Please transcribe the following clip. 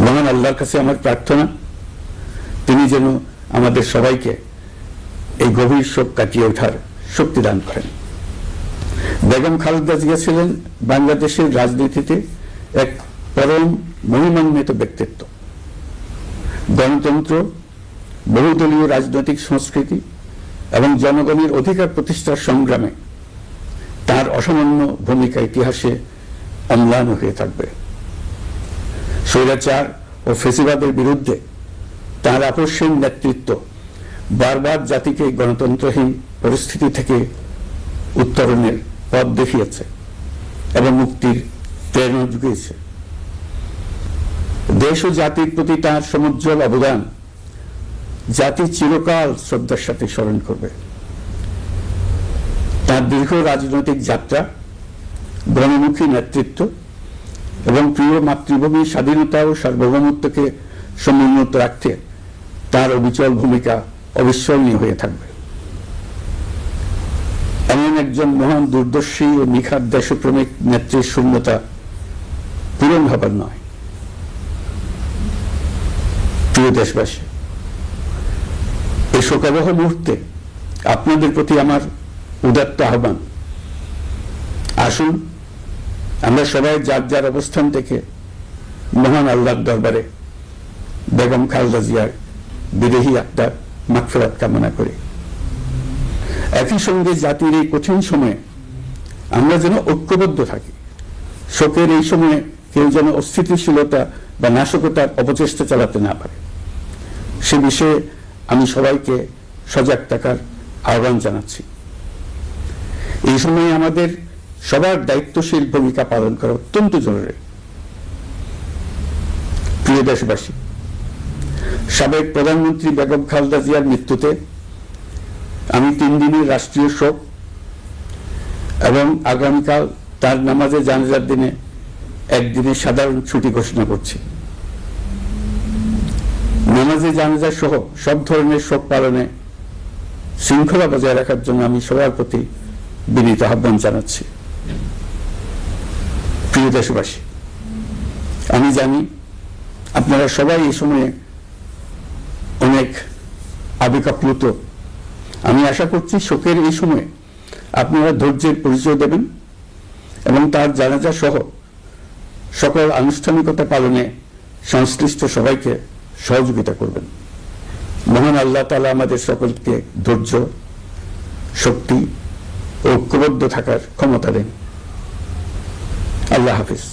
মহান আল্লাহর কাছে আমার প্রার্থনা, তিনি যেন আমাদের সবাইকে এই গভীর শোক কাটিয়ে ওঠার শক্তি দান করেন। বেগম খালেদা জিয়া ছিলেন বাংলাদেশের রাজনীতিতে এক পরম মহিমান্বিত ব্যক্তিত্ব। গণতন্ত্র, বহুদলীয় রাজনৈতিক সংস্কৃতি এবং জনগণের অধিকার প্রতিষ্ঠার সংগ্রামে তার অসামান্য ভূমিকা ইতিহাসে অম্লান হয়ে থাকবে। স্বৈরাচার ও ফেসিবাদের বিরুদ্ধে তার আপসহীন নেতৃত্ব বারবার জাতিকে গণতন্ত্রহীন পরিস্থিতি থেকে উত্তরণের পথ দেখিয়েছে এবং মুক্তির প্রেরণা জুগিয়েছে। দেশ ও জাতির প্রতি তার সমুজ্জ্বল অবদান জাতি চিরকাল শ্রদ্ধার সাথে স্মরণ করবে। তার দীর্ঘ রাজনৈতিক যাত্রা, গণমুখী নেতৃত্ব এবং প্রিয় মাতৃভূমির স্বাধীনতা ও সার্বভৌমত্বকে সমুন্নত রাখতে তার অবিচল ভূমিকা অবিস্মরণীয় হয়ে থাকবে। এমন একজন মহান দূরদর্শী ও নিখাদ দেশপ্রেমিক নেত্রীর শূন্যতা পূরণ হবার নয়। প্রিয় দেশবাসী, এই শোকাবহ মুহূর্তে আপনাদের প্রতি আমার উদাত্ত আহ্বান, আসুন আমরা সবাই যার যার অবস্থান থেকে মহান আল্লাহর দরবারে বেগম খালেদা জিয়ার বিদেহী আত্মার মাগফিরাত কামনা করি। একই সঙ্গে জাতির এই কঠিন সময়ে আমরা যেন ঐক্যবদ্ধ থাকি। শোকের এই সময়ে কেউ যেন অস্থিতিশীলতা বা নাশকতার অপচেষ্টা চালাতে না পারে, সে বিষয়ে আমি সবাইকে সজাগ থাকার আহ্বান জানাচ্ছি। এই সময়ে আমাদের সবার দায়িত্বশীল ভূমিকা পালন করা অত্যন্ত জরুরি। প্রিয় দেশবাসী, সাবেক প্রধানমন্ত্রী বেগম খালেদা জিয়ার মৃত্যুতে আমি 3 দিনের রাষ্ট্রীয় শোক এবং আগামীকাল তার নামাজে জানাজার দিনে একদিনের সাধারণ ছুটি ঘোষণা করছি। নামাজে জানাজা সহ সব ধরনের শোক পালনে শৃঙ্খলা বজায় রাখার জন্য আমি সবার প্রতি বিনীত আহ্বান জানাচ্ছি। প্রিয় দেশবাসী, আমি জানি আপনারা সবাই এই সময়ে অনেক আবেগাপ্লুত। আমি আশা করছি শোকের এই সময়ে আপনারা ধৈর্যের পরিচয় দেবেন এবং তার জানাজা সহ সকল আনুষ্ঠানিকতা পালনে সংশ্লিষ্ট সবাইকে সহযোগিতা করবেন। মহান আল্লাহ তাআলা আমাদের সকলকে ধৈর্য, শক্তি ও ঐক্যবদ্ধ থাকার ক্ষমতা দেন। আল্লাহ হাফিজ।